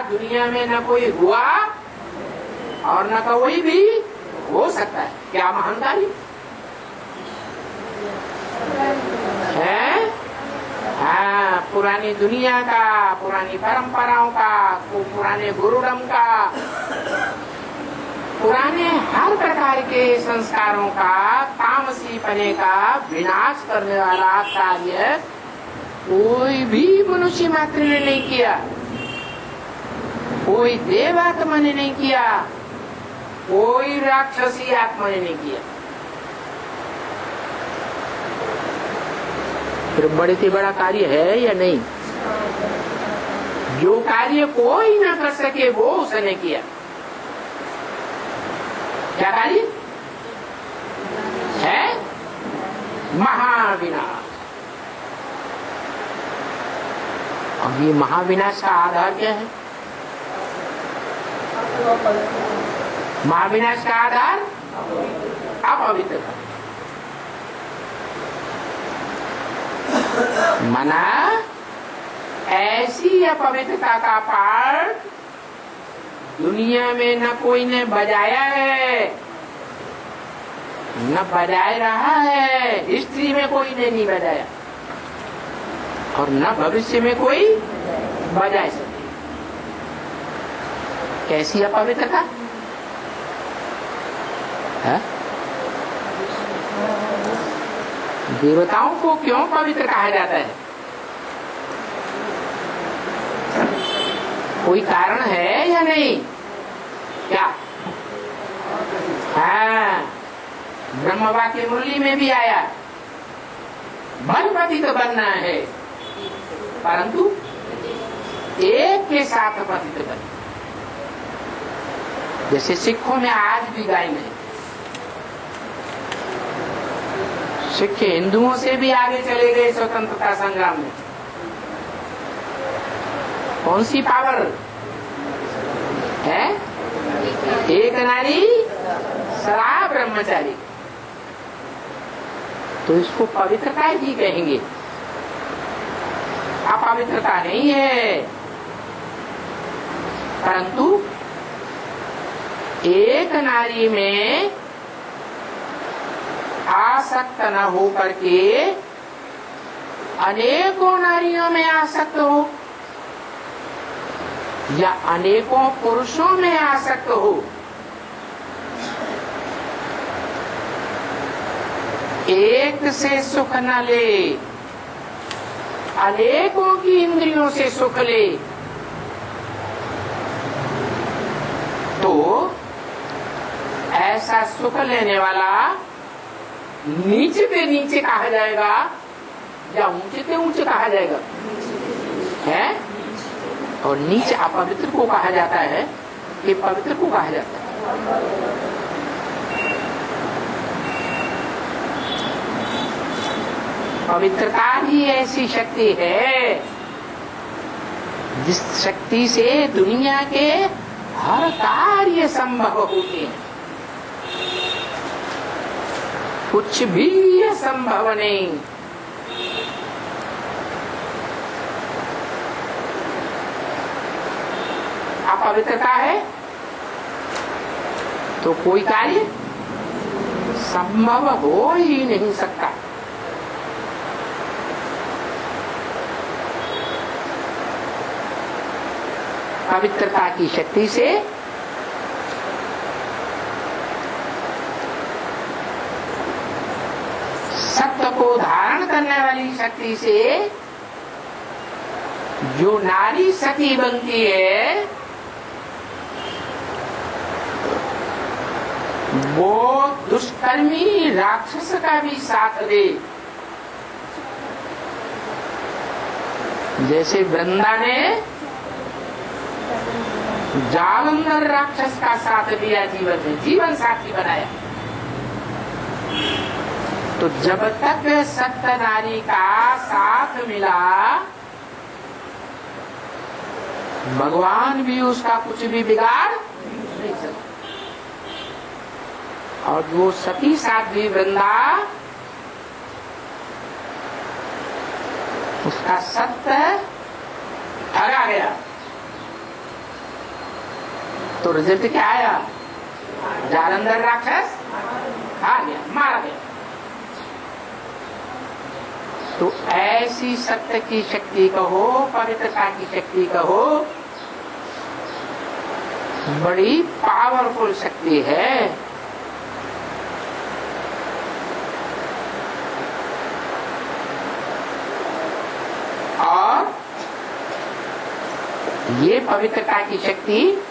दुनिया में न कोई हुआ और न कोई भी हो सकता है। क्या महान कार्य है? हाँ, पुरानी दुनिया का, पुरानी परंपराओं का, पुराने गुरुडम का, पुराने हर प्रकार के संस्कारों का, तामसी पने का विनाश करने वाला कार्य कोई भी मनुष्य मात्र ने नहीं किया, कोई देवात्मा ने नहीं किया, कोई राक्षसी आत्मा ने नहीं किया। फिर बड़े से बड़ा कार्य है या नहीं? जो कार्य कोई ना कर सके वो उसने किया। क्या कार्य है? महाविनाश। अब ये महाविनाश का आधार क्या है? महाविनाश का आधार अपवित्रता। मना ऐसी अपवित्रता का पाठ दुनिया में न कोई ने बजाया है, न बजाए रहा है। हिस्ट्री में कोई ने नहीं बजाया और न भविष्य में कोई बजाए सके। कैसी अपवित्रता है? देवताओं को क्यों पवित्र कहा जाता है? कोई कारण है या नहीं? क्या? हाँ, ब्रह्मवाक्य मुरली में भी आया, बल पतित बनना है, परंतु एक के साथ पतित बन। जैसे सिखों में आज भी गायन है। सिख हिंदुओं से भी आगे चले गए स्वतंत्रता संग्राम में। कौन सी पावर है? एक नारी सदा ब्रह्मचारी। तो इसको पवित्रता ही कहेंगे, अपवित्रता नहीं है। परंतु एक नारी में आसक्त न हो करके अनेकों नारियों में आसक्त हो या अनेकों पुरुषों में आसक्त हो, एक से सुख न ले, अनेकों की इंद्रियों से सुख ले, तो ऐसा सुख लेने वाला नीचे पे नीचे कहा जाएगा या ऊंचे पे ऊंचे कहा जाएगा? है? और नीचे अपवित्र को कहा जाता है कि पवित्र को कहा जाता है? पवित्रता ही ऐसी शक्ति है जिस शक्ति से दुनिया के हर कार्य संभव होते हैं। कुछ भी असंभव नहीं। अपवित्रता है तो कोई कार्य संभव हो ही नहीं सकता। पवित्रता की शक्ति से सत्य को धारण करने वाली शक्ति से जो नारी सती बनती है वो दुष्कर्मी राक्षस का भी साथ दे। जैसे वृंदा ने जालंधर राक्षस का साथ दिया, जीवन में जीवन साथी बनाया। तो जब तक सत्य नारी का साथ मिला भगवान भी उसका कुछ भी बिगाड़ नहीं सकता। और वो सती साध्वी वृंदा उसका सत्य ठगा गया, तो रिजल्ट क्या आया? जालंधर राक्षस खा गया, मारा गया। तो ऐसी सत्य की शक्ति कहो, पवित्रता की शक्ति कहो, बड़ी पावरफुल शक्ति है। और ये पवित्रता की शक्ति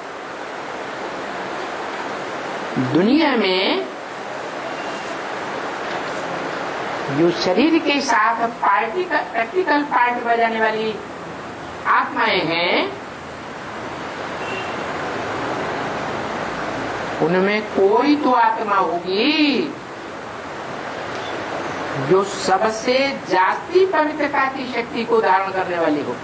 दुनिया में जो शरीर के साथ प्रैक्टिकल पार्ट बजाने वाली आत्माएं हैं, उनमें कोई तो आत्मा होगी जो सबसे जास्ती पवित्रता की शक्ति को धारण करने वाली हो।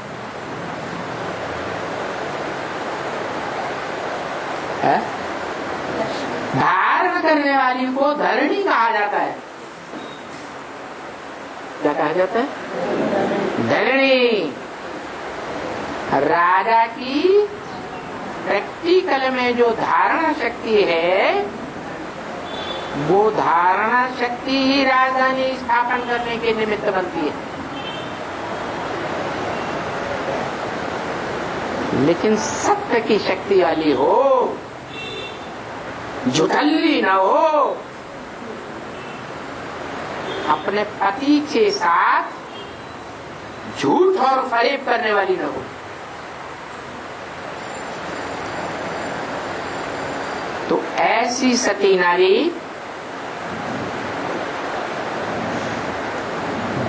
धारण करने वाली को धरणी कहा जाता है। क्या कहा जाता है? धरणी। राजा की प्रैक्टिकल में जो धारणा शक्ति है, वो धारणा शक्ति ही राजधानी स्थापन करने के निमित्त बनती है। लेकिन सत्य की शक्ति वाली हो, झुठल्ली न हो, अपने पति के साथ झूठ और फरेब करने वाली न हो, तो ऐसी सती नारी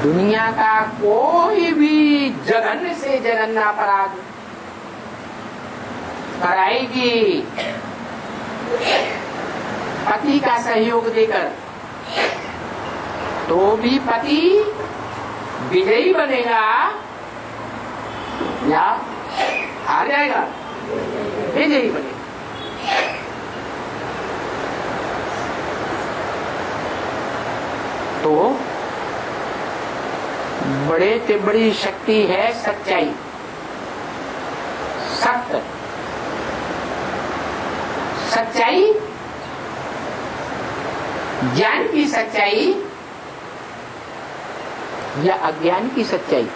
दुनिया का कोई भी जघन्य से जघन्य अपराध कराएगी, पति का सहयोग देकर, तो भी पति विजयी बनेगा या हार जाएगा? विजयी बनेगा। तो बड़े से बड़ी शक्ति है सच्चाई, सत्य। सच्चाई, ज्ञान की सच्चाई या अज्ञान की सच्चाई?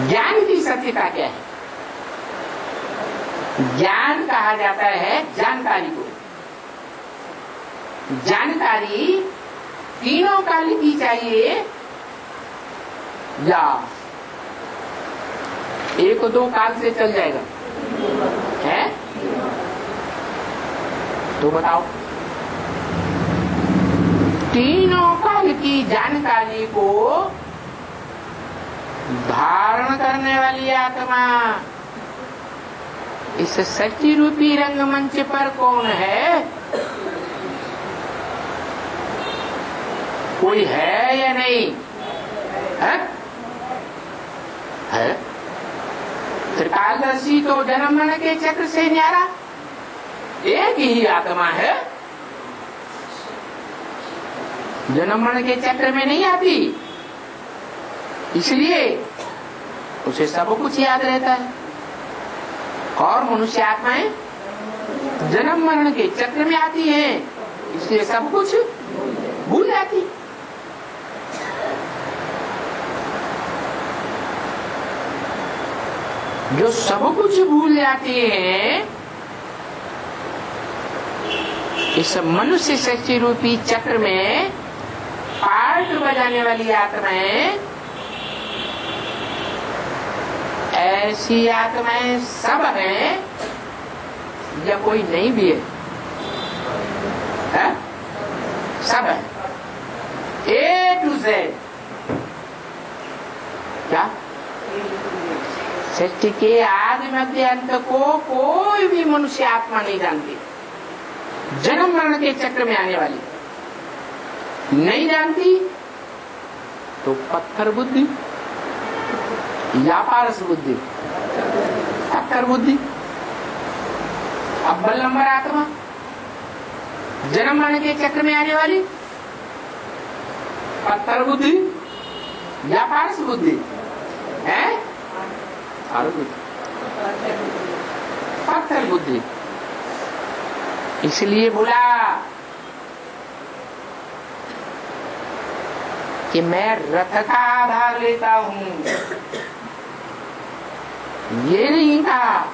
ज्ञान की सत्यता क्या है? ज्ञान कहा जाता है जानकारी को। जानकारी तीनों काल की चाहिए या एक दो काल से चल जाएगा? है तो बताओ। तीनों काल की जानकारी को धारण करने वाली आत्मा इस सच्ची रूपी रंगमंच पर कौन है? कोई है या नहीं है? है? त्रिकालदर्शी तो जन्म मरण के चक्र से न्यारा एक ही आत्मा है, जन्म मरण के चक्र में नहीं आती, इसलिए उसे सब कुछ याद रहता है। और मनुष्य आत्माएं जन्म मरण के चक्र में आती हैं, इसलिए सब कुछ भूल जाती। जो सब कुछ भूल जाती हैं, इस मनुष्य सच्ची रूपी चक्र में पार्ट बजाने वाली आत्माएं, ऐसी आत्माएं सब हैं या कोई नहीं भी है? सब है, A to Z। क्या सृष्टि के आदि मध्य अंत को कोई भी मनुष्य आत्मा नहीं जानती। जन्म मरण के चक्र में आने वाली नहीं जानती, तो पत्थर बुद्धि या पारस बुद्धि? पत्थर बुद्धि। अव्वल नंबर आत्मा जन्म मरण के चक्र में आने वाली पत्थर बुद्धि या पारस बुद्धि है? पत्थर बुद्धि। इसलिए बोला कि मैं रथ का आधार लेता हूं, ये नहीं कहा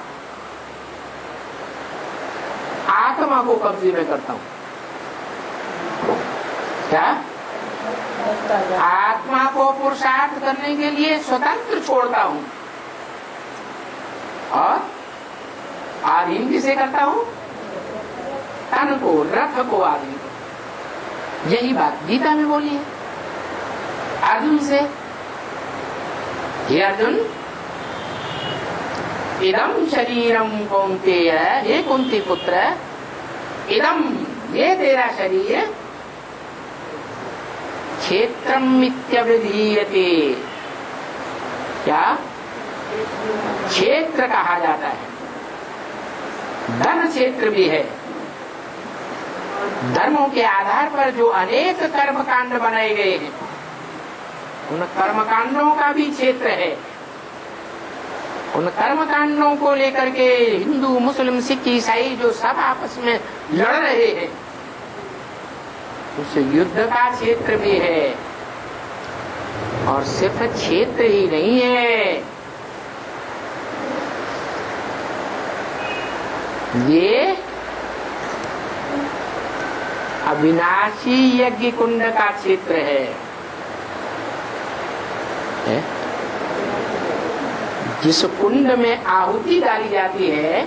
आत्मा को कब्जे में करता हूं। क्या? आत्मा को पुरुषार्थ करने के लिए स्वतंत्र छोड़ता हूं और आधीन किसे करता हूं? तन को, रथ को आदमी को। यही बात गीता में बोली है अर्जुन से। हे अर्जुन, इदम शरीरम कौन्तेय, हे कुंती पुत्र, इदम ये तेरा शरीर क्षेत्रम मित्यभिधीयते। क्या? क्षेत्र कहा जाता है। धर्म क्षेत्र भी है। धर्मों के आधार पर जो अनेक कर्मकांड बनाए गए हैं, उन कर्मकांडों का भी क्षेत्र है। उन कर्मकांडों को लेकर के हिंदू, मुस्लिम, सिख, ईसाई जो सब आपस में लड़ रहे हैं, उस युद्ध का क्षेत्र भी है। और सिर्फ क्षेत्र ही नहीं है, ये अविनाशी यज्ञ कुंड का क्षेत्र है। जिस कुंड में आहुति डाली जाती है,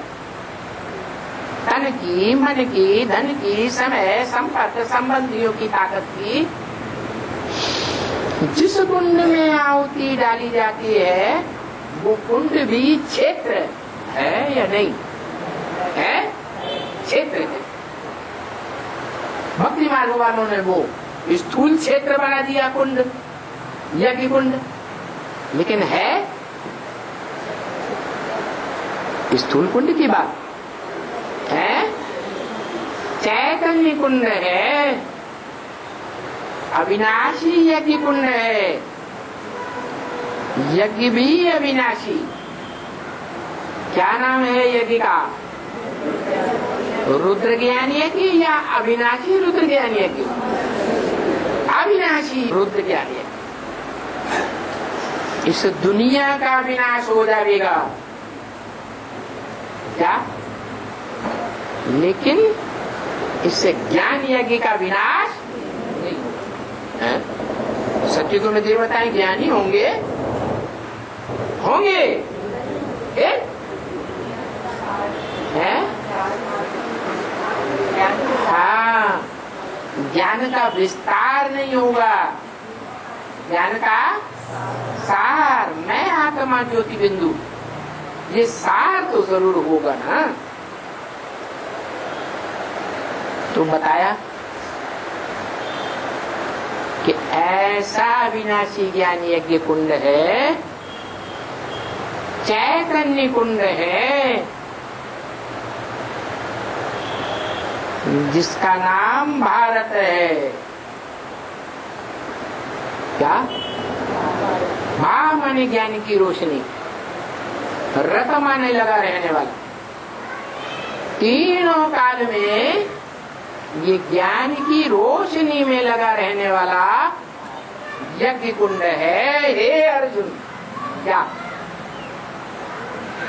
तन की, मन की, धन की, समय, संपत्ति, संबंधियों की ताकत की, जिस कुंड में आहुति डाली जाती है, वो कुंड भी क्षेत्र है या नहीं है? क्षेत्र है। भक्ति मार्ग वालों ने वो स्थूल क्षेत्र बना दिया कुंड, यज्ञ कुंड, लेकिन है स्थूल कुंड की बात है, चैतन्य कुंड है, अविनाशी यज्ञ कुंड है। यज्ञ भी अविनाशी। क्या नाम है यज्ञ का? रुद्र ज्ञान यज्ञ या अविनाशी रुद्र ज्ञान यज्ञ? अविनाशी रुद्र ज्ञान यज्ञ। इस दुनिया का विनाश हो जाएगा क्या? लेकिन इससे ज्ञान यज्ञ का विनाश नहीं होगा। सत्युग में देवताएं ज्ञानी होंगे, होंगे है? हाँ, ज्ञान का विस्तार नहीं होगा, ज्ञान का सार, मैं आत्मा ज्योति बिंदु, ये सार तो जरूर होगा ना। तो बताया कि ऐसा विनाशी ज्ञान यज्ञ कुंड है, चैतन्य कुंड है, जिसका नाम भारत है। क्या? भा माने ज्ञान की रोशनी, रत माने लगा रहने वाला। तीनों काल में ये ज्ञान की रोशनी में लगा रहने वाला यज्ञ कुंड है। हे अर्जुन, क्या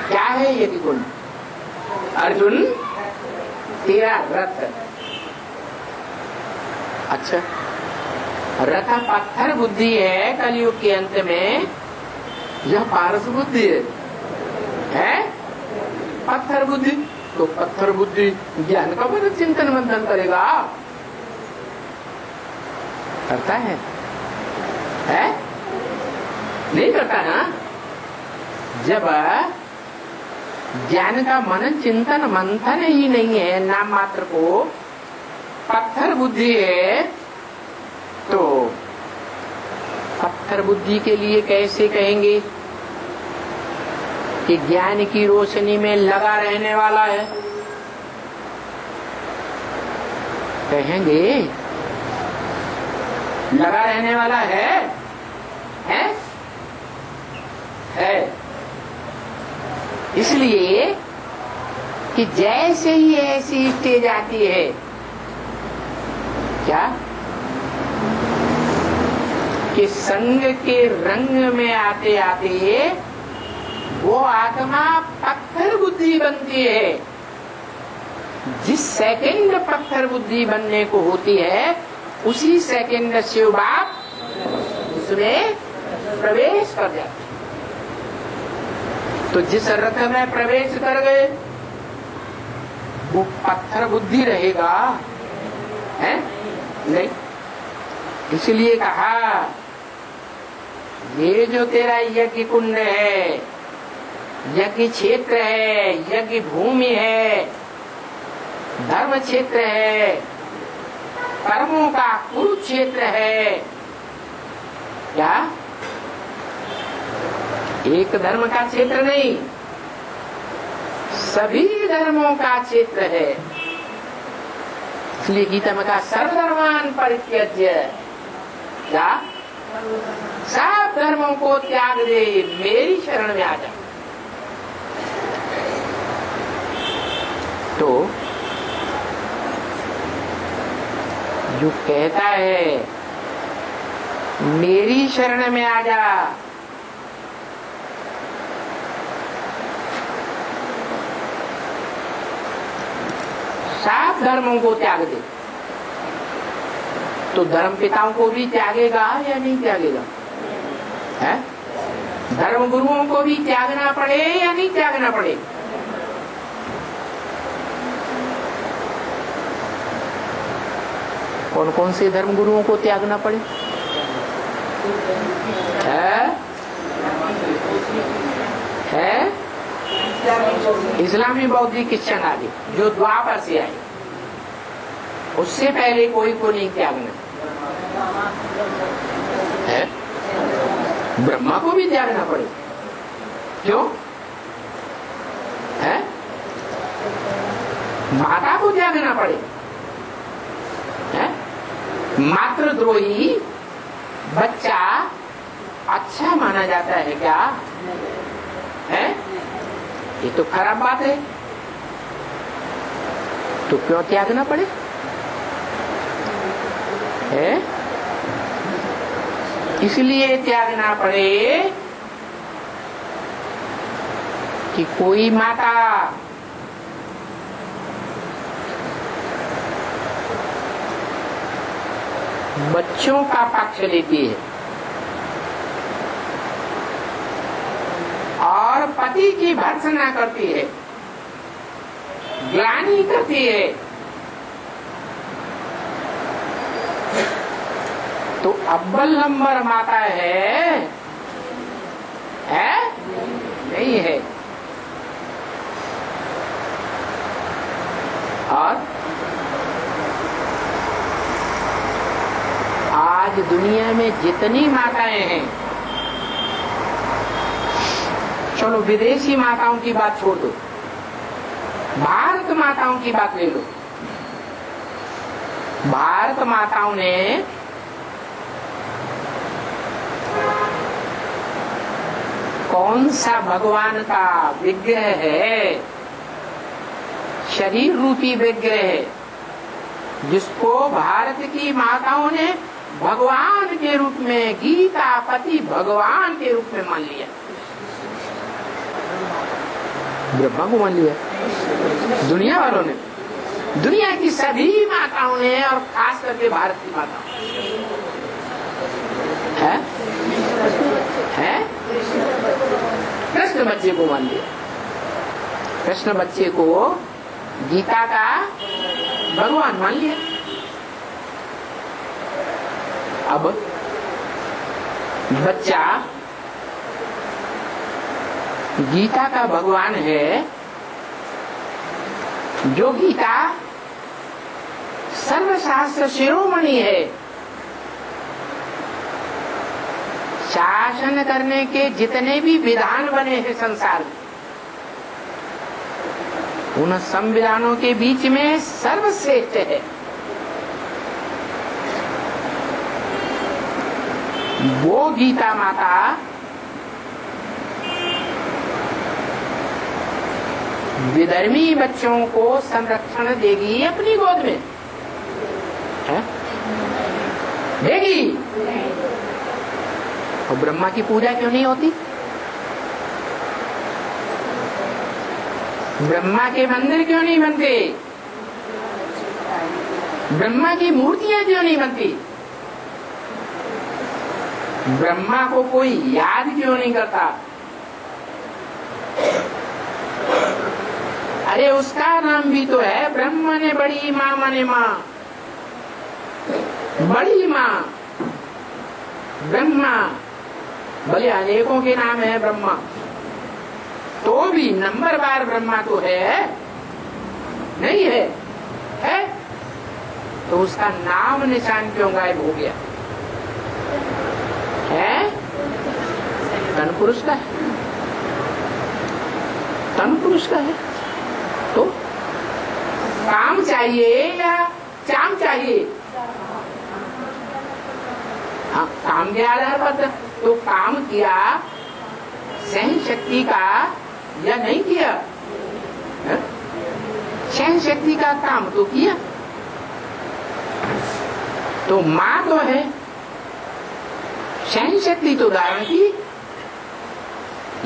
क्या है यज्ञ कुंड? अर्जुन, तेरा रथ। अच्छा, रथ पत्थर बुद्धि है कलयुग के अंत में, यह पारस बुद्धि है पत्थर बुद्धि। तो पत्थर बुद्धि ज्ञान का बड़ा चिंतन मंथन करेगा, करता है? नहीं करता ना। जब ज्ञान का मनन चिंतन मंथन ही नहीं है, नाम मात्र को पत्थर बुद्धि है, तो पत्थर बुद्धि के लिए कैसे कहेंगे कि ज्ञान की रोशनी में लगा रहने वाला है? कहेंगे लगा रहने वाला है? इसलिए कि जैसे ही ऐसी स्टेज आती है, क्या कि संग के रंग में आते आते वो आत्मा पत्थर बुद्धि बनती है। जिस सेकंड पत्थर बुद्धि बनने को होती है, उसी सेकंड शिव बाप उसमें प्रवेश कर जाते। तो जिस रथ में प्रवेश कर गए वो पत्थर बुद्धि रहेगा, है नहीं। इसलिए कहा ये जो तेरा यज्ञ कुंड है, यज्ञ क्षेत्र है, यज्ञ भूमि है, धर्म क्षेत्र है, कर्मों का कुरुक्षेत्र है, क्या एक धर्म का क्षेत्र नहीं, सभी धर्मों का क्षेत्र है। इसलिए गीता में कहा सर्वधर्मान परित्यज्य, क्या सब धर्मों को त्याग दे, मेरी शरण में आ जा। तो जो कहता है मेरी शरण में आ जा, सब धर्मों को त्याग दे, तो धर्म पिताओं को भी त्यागेगा या नहीं त्यागेगा? है? धर्म गुरुओं को भी त्यागना पड़े या नहीं त्यागना पड़े? कौन कौन से धर्म गुरुओं को त्यागना पड़े? है? इस्लामी, बौद्धिक, क्रिश्चियन आदि जो द्वापर से आए, उससे पहले कोई को नहीं त्यागना है। ब्रह्मा को भी त्यागना पड़े, क्यों है? माता को त्यागना पड़े, है? मातृद्रोही बच्चा अच्छा माना जाता है क्या? है? ये तो खराब बात है। तो क्यों त्यागना पड़े? है? इसलिए त्यागना पड़े कि कोई माता बच्चों का पक्ष लेती है और पति की भर्त्सना करती है, ग्लानि करती है, तो अव्वल नंबर माता है? नहीं है। और आज दुनिया में जितनी माताएं हैं, चलो विदेशी माताओं की बात छोड़ दो, भारत माताओं की बात ले लो। भारत माताओं ने कौन सा भगवान का विग्रह है, शरीर रूपी विग्रह है, जिसको भारत की माताओं ने भगवान के रूप में, गीता पति भगवान के रूप में मान लिया, ब्रह्मा को मान लिया। दुनिया वालों ने, दुनिया की सभी माताओं ने, और खास करके भारत की माताओं है कृष्ण बच्चे को मान लिया। कृष्ण बच्चे को गीता का भगवान मान लिया। अब बच्चा गीता का भगवान है, जो गीता सर्वशास्त्र शिरोमणि है, शासन करने के जितने भी विधान बने हैं संसार में, उन संविधानों के बीच में सर्वश्रेष्ठ है। वो गीता माता विधर्मी बच्चों को संरक्षण देगी अपनी गोद में, है? देगी। और ब्रह्मा की पूजा क्यों नहीं होती? ब्रह्मा के मंदिर क्यों नहीं बनते? ब्रह्मा की मूर्तियां क्यों नहीं बनती? ब्रह्मा को कोई याद क्यों नहीं करता? अरे उसका नाम भी तो है, ब्रह्म ने बड़ी माँ मने माँ, बड़ी माँ ब्रह्मा। भले अनेकों के नाम है ब्रह्मा, तो भी नंबर बार ब्रह्मा तो है नहीं है? है तो उसका नाम निशान क्यों गायब हो गया? है तन पुरुष का है, तन पुरुष का है। तो काम चाहिए या चाम चाहिए? हाँ, काम के आधार पर तो काम किया सहन शक्ति का या नहीं किया? सहन शक्ति का काम तो किया। तो माँ तो है, सहन शक्ति तो धारण की,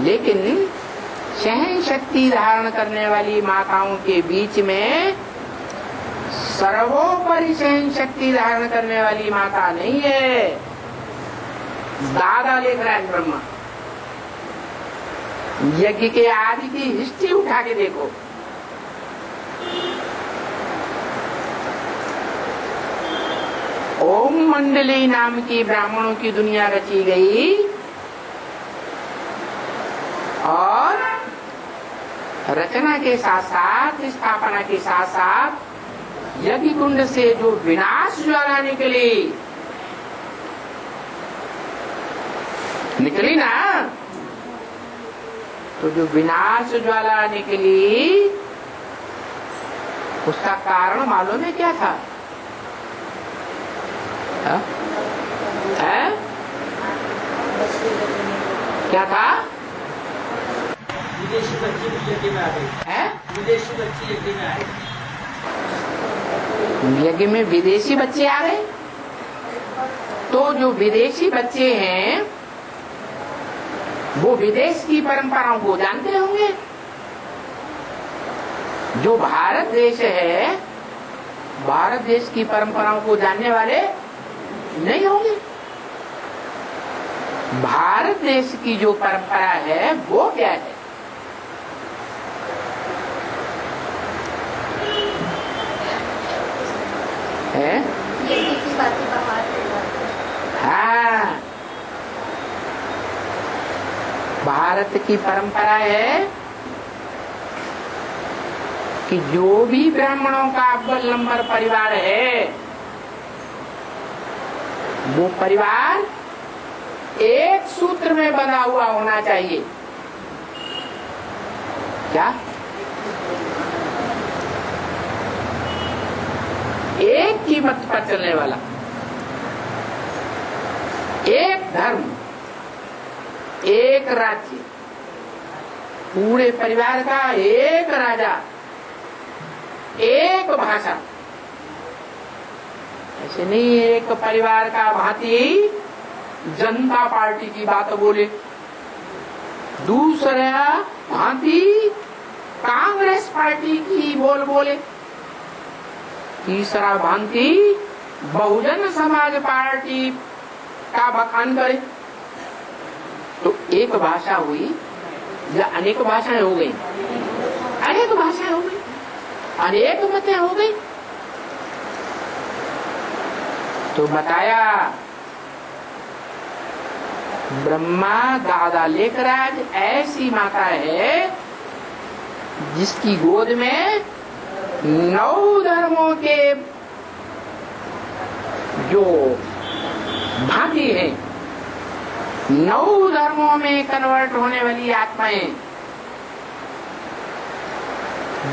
लेकिन सहन शक्ति धारण करने वाली माताओं के बीच में सर्वोपरि सहन शक्ति धारण करने वाली माता नहीं है। दादा लिख रहा है ब्रह्मा। यज्ञ के आदि की हिस्ट्री उठा के देखो, ओम मंडली नाम की ब्राह्मणों की दुनिया रची गई और रचना के साथ साथ स्थापना के साथ साथ यज्ञ कुंड से जो विनाश ज्वाला निकली ना, तो जो विनाश ज्वाला निकली उसका कारण मालूम है क्या था? है? क्या था? विदेशी बच्चे यज्ञ में आ गए है? विदेशी बच्चे यज्ञ में आए। यज्ञ में विदेशी बच्चे आ गए। तो जो विदेशी बच्चे हैं वो विदेश की परंपराओं को जानते होंगे। जो भारत देश है, भारत देश की परंपराओं को जानने वाले नहीं होंगे। भारत देश की जो परंपरा है वो क्या है? हाँ, भारत की परंपरा है कि जो भी ब्राह्मणों का अव्वल नंबर परिवार है वो परिवार एक सूत्र में बंधा हुआ होना चाहिए। क्या? एक की मत पर चलने वाला, एक धर्म, एक राज्य, पूरे परिवार का एक राजा, एक भाषा। ऐसे नहीं एक परिवार का भांति जनता पार्टी की बात बोले, दूसरा भांति कांग्रेस पार्टी की बोले, तीसरा भांति बहुजन समाज पार्टी का बखान करे। तो एक भाषा हुई या अनेक भाषाएं हो गई? अनेक भाषाएं हो गई, अनेक मतें हो गई। तो बताया ब्रह्मा दादा लेखराज ऐसी माता है जिसकी गोद में 9 धर्मों के जो भांति है, 9 धर्मों में कन्वर्ट होने वाली आत्माएं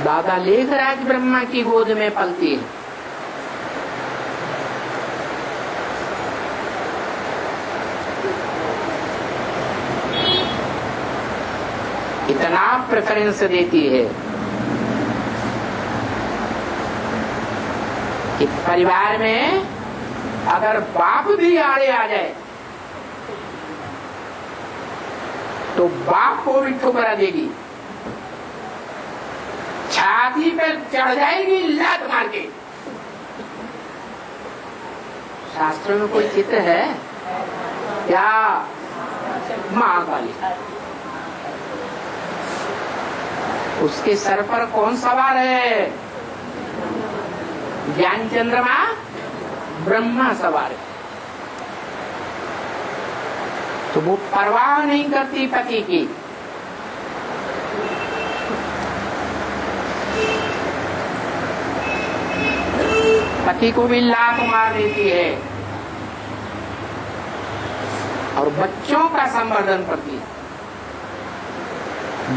दादा लेखराज ब्रह्मा की गोद में पलती है। इतना प्रेफरेंस देती है कि परिवार में अगर बाप भी आड़े आ जाए तो बाप को भी ठुकरा देगी, छाती पे चढ़ जाएगी लात मार के। शास्त्रों में कोई चित्र है क्या? महाकाली, उसके सर पर कौन सवार है? ज्ञान चंद्रमा ब्रह्मा सवार है। तो वो परवाह नहीं करती पति की। पति को भी लात मार देती है और बच्चों का संवर्धन करती है।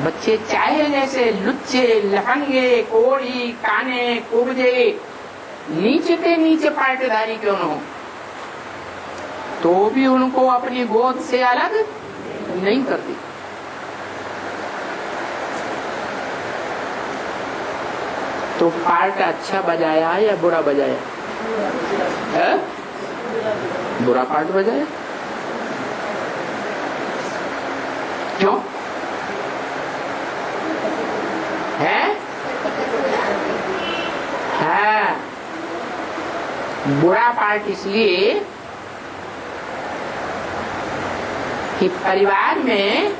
बच्चे चाहे जैसे लुच्चे, लफंगे, कोढ़ी, काने, कुब्जे, नीचे से नीचे पार्टीदारी क्यों न हो, तो भी उनको अपनी गोद से अलग नहीं करती। तो पार्ट अच्छा बजाया या बुरा बजाया? है? बुरा पार्ट बजाया। क्यों है? हाँ, बुरा पार्ट इसलिए कि परिवार में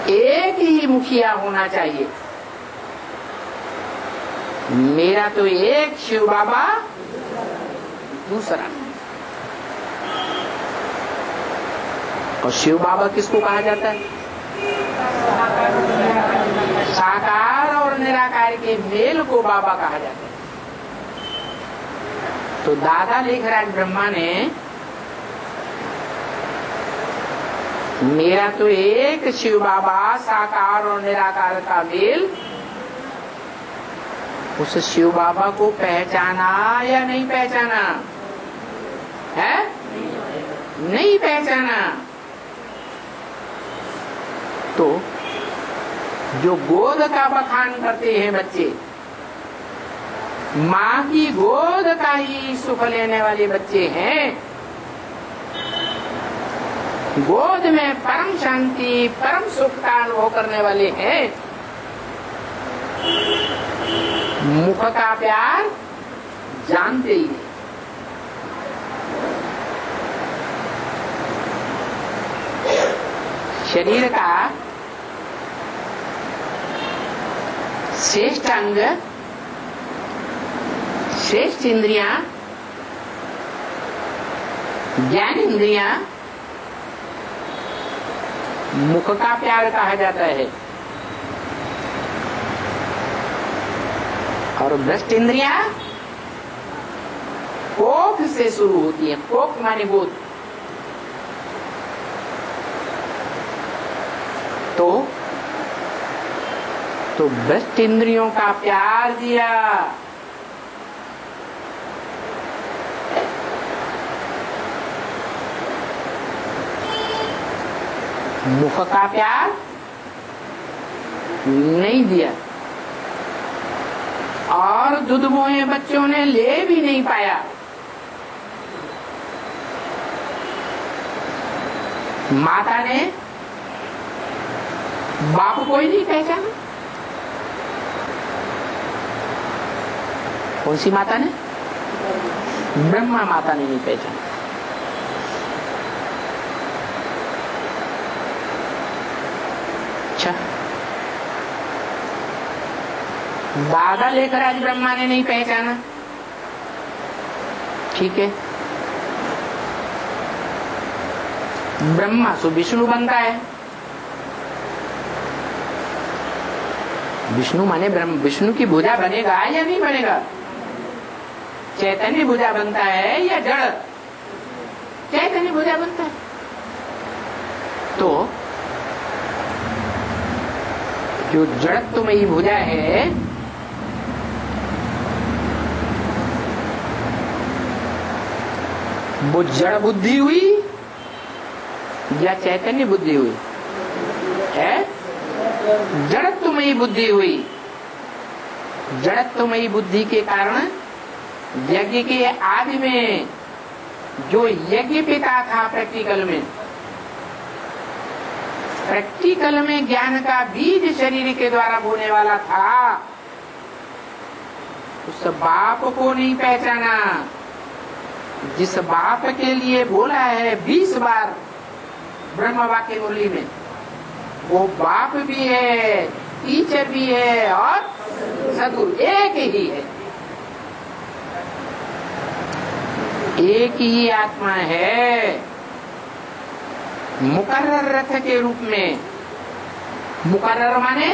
एक ही मुखिया होना चाहिए। मेरा तो एक शिव बाबा, दूसरा। और शिव बाबा किसको कहा जाता है? साकार और निराकार के मेल को बाबा कहा जाता है। तो दादा लेखराज ब्रह्मा ने मेरा तो एक शिव बाबा, साकार और निराकार का मेल, उस शिव बाबा को पहचाना या नहीं पहचाना? है? नहीं पहचाना। तो जो गोद का बखान करते हैं बच्चे, माँ की गोद का ही सुख लेने वाले बच्चे हैं, गोद में परम शांति, परम सुख का अनुभव करने वाले हैं, मुख का प्यार जानते ही। शरीर का श्रेष्ठ अंग, श्रेष्ठ इंद्रियां, ज्ञान इंद्रियां मुख का प्यार कहा जाता है, और भ्रष्ट इंद्रियां कोख से शुरू होती है। कोख माने गोद। तो भ्रष्ट इंद्रियों का प्यार दिया, मुख का प्यार नहीं दिया, और दूध मोहे बच्चों ने ले भी नहीं पाया। माता ने बाप को ही नहीं पहचाना। कौन सी माता ने? ब्रह्मा माता ने नहीं पहचाना। अच्छा, दादा लेकर आज ब्रह्मा ने नहीं पहचाना, ठीक है। ब्रह्मा सो विष्णु बनता है। विष्णु माने ब्रह्म, विष्णु की भुजा बनेगा या नहीं बनेगा? चैतन्य भुजा बनता है या जड़? चैतन्य भुजा बनता है। तो जो जड़त्वमयी भुजा है, वो जड़ बुद्धि हुई या चैतन्य बुद्धि हुई? है जड़त्वमयी बुद्धि हुई। जड़त्वमयी बुद्धि के कारण यज्ञ के आदि में जो यज्ञ पिता था प्रैक्टिकल में ज्ञान का बीज शरीर के द्वारा बोने वाला था, उस बाप को नहीं पहचाना जिस बाप के लिए बोला है 20 बार ब्रह्म वाक्य मुरली में। वो बाप भी है, टीचर भी है और सदगुरु एक ही है, एक ही आत्मा है। मुकर्रर रथ के रूप में, मुकर्रर माने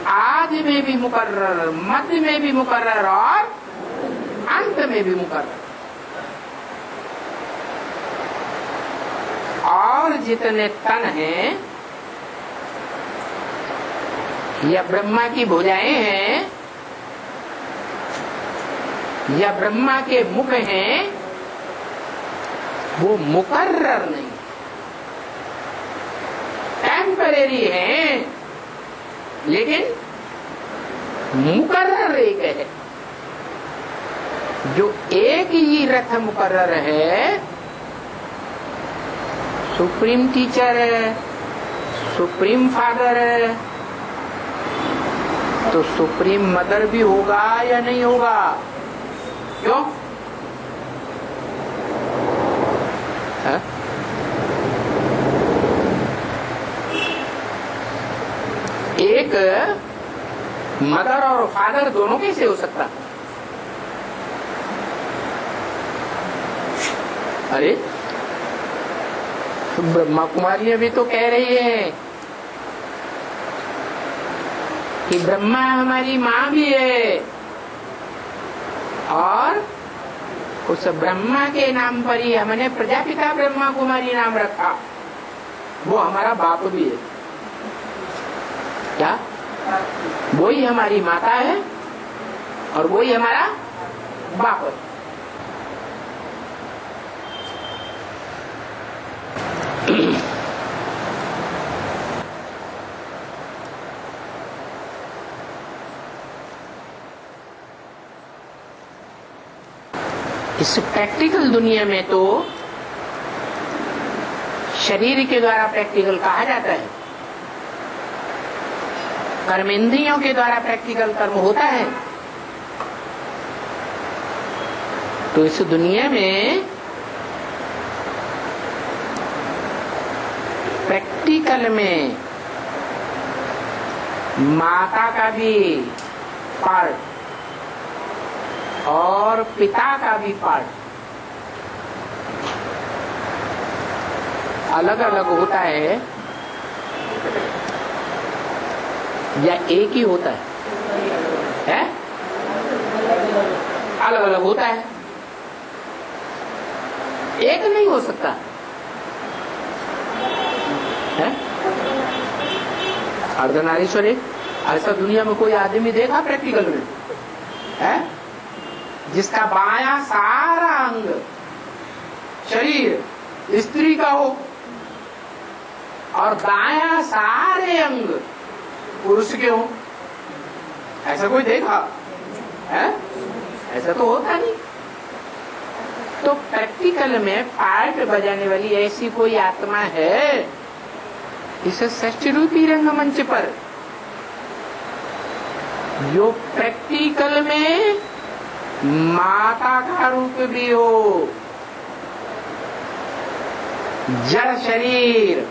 आदि में भी मुकर्रर, मध्य में भी मुकर्रर और अंत में भी मुकर्रर। और जितने तन हैं या ब्रह्मा की भुजाएं हैं या ब्रह्मा के मुख हैं, वो मुकर्रर नहीं, टेम्परेरी है, लेकिन मुकर्रर एक है। जो एक ही रथ मुकर्रर है, सुप्रीम टीचर है, सुप्रीम फादर है, तो सुप्रीम मदर भी होगा या नहीं होगा? क्यों? है? एक मदर और फादर दोनों कैसे हो सकता? अरे ब्रह्मा कुमारी अभी तो कह रही है कि ब्रह्मा हमारी माँ भी है और उस ब्रह्मा के नाम पर ही हमने प्रजापिता ब्रह्मा कुमारी नाम रखा, वो हमारा बाप भी है। क्या? वो ही हमारी माता है और वो ही हमारा बाप है। इस प्रैक्टिकल दुनिया में तो शरीर के द्वारा प्रैक्टिकल कहा जाता है, कर्मेंद्रियों के द्वारा प्रैक्टिकल कर्म होता है। तो इस दुनिया में प्रैक्टिकल में माता का भी पार्ट और पिता का भी पार्ट अलग अलग होता है या एक ही होता है? अलग अलग होता है, एक नहीं हो सकता है। अर्धनारीश्वरी ऐसा दुनिया में कोई आदमी देखा प्रैक्टिकल में है जिसका बायां सारा अंग शरीर स्त्री का हो और दायां सारे अंग पुरुष के हो? ऐसा कोई देखा है? ऐसा तो होता नहीं। तो प्रैक्टिकल में पार्ट बजाने वाली ऐसी कोई आत्मा है इस षष्ठ रूपी रंगमंच पर जो प्रैक्टिकल में माता का रूप भी हो, जड़ शरीर,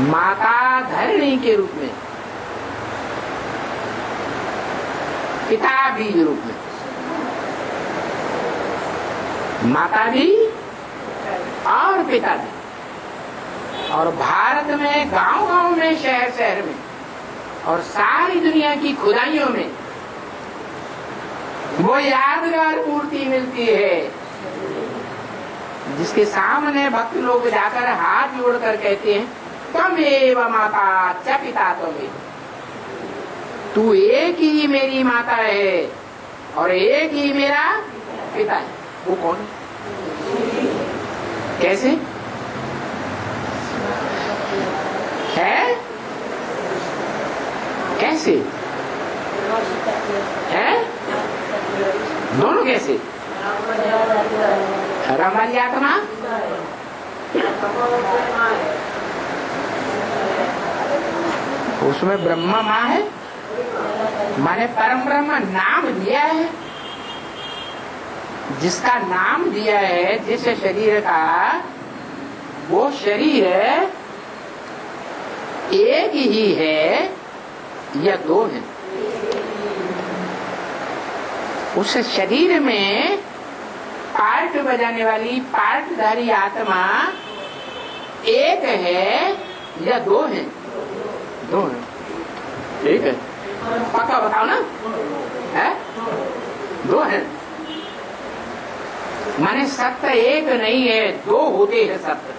माता धरणी के रूप में, पिता बीज रूप में, माता भी और पिता भी। और भारत में गांव-गांव में, शहर-शहर में और सारी दुनिया की खुदाइयों में वो यादगार मूर्ति मिलती है जिसके सामने भक्त लोग जाकर हाथ जोड़कर कहते हैं त्वमेव माता च पिता त्वमेव, तू एक ही मेरी माता है और एक ही मेरा पिता है। वो कौन कैसे है? कैसे है? दोनों कैसे? हमारी आत्मा उसमें ब्रह्मा माँ है, माने परम ब्रह्म नाम दिया है, जिसका नाम दिया है जिस शरीर का, वो शरीर एक ही है या दो है? उस शरीर में पार्ट बजाने वाली पार्टधारी आत्मा एक है या दो है? दो है। ठीक है, पक्का बताओ ना, है? दो है। माने सत्य एक नहीं है, दो होते हैं सत्य।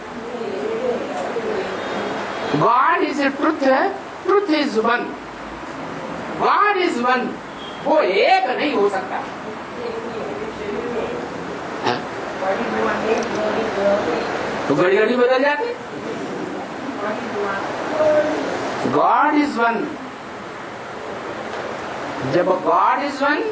God is a truth, truth is one, God is one, वो एक नहीं हो सकता। तो घड़ी घड़ी बदल जाते। गॉड इज वन, जब गॉड इज वन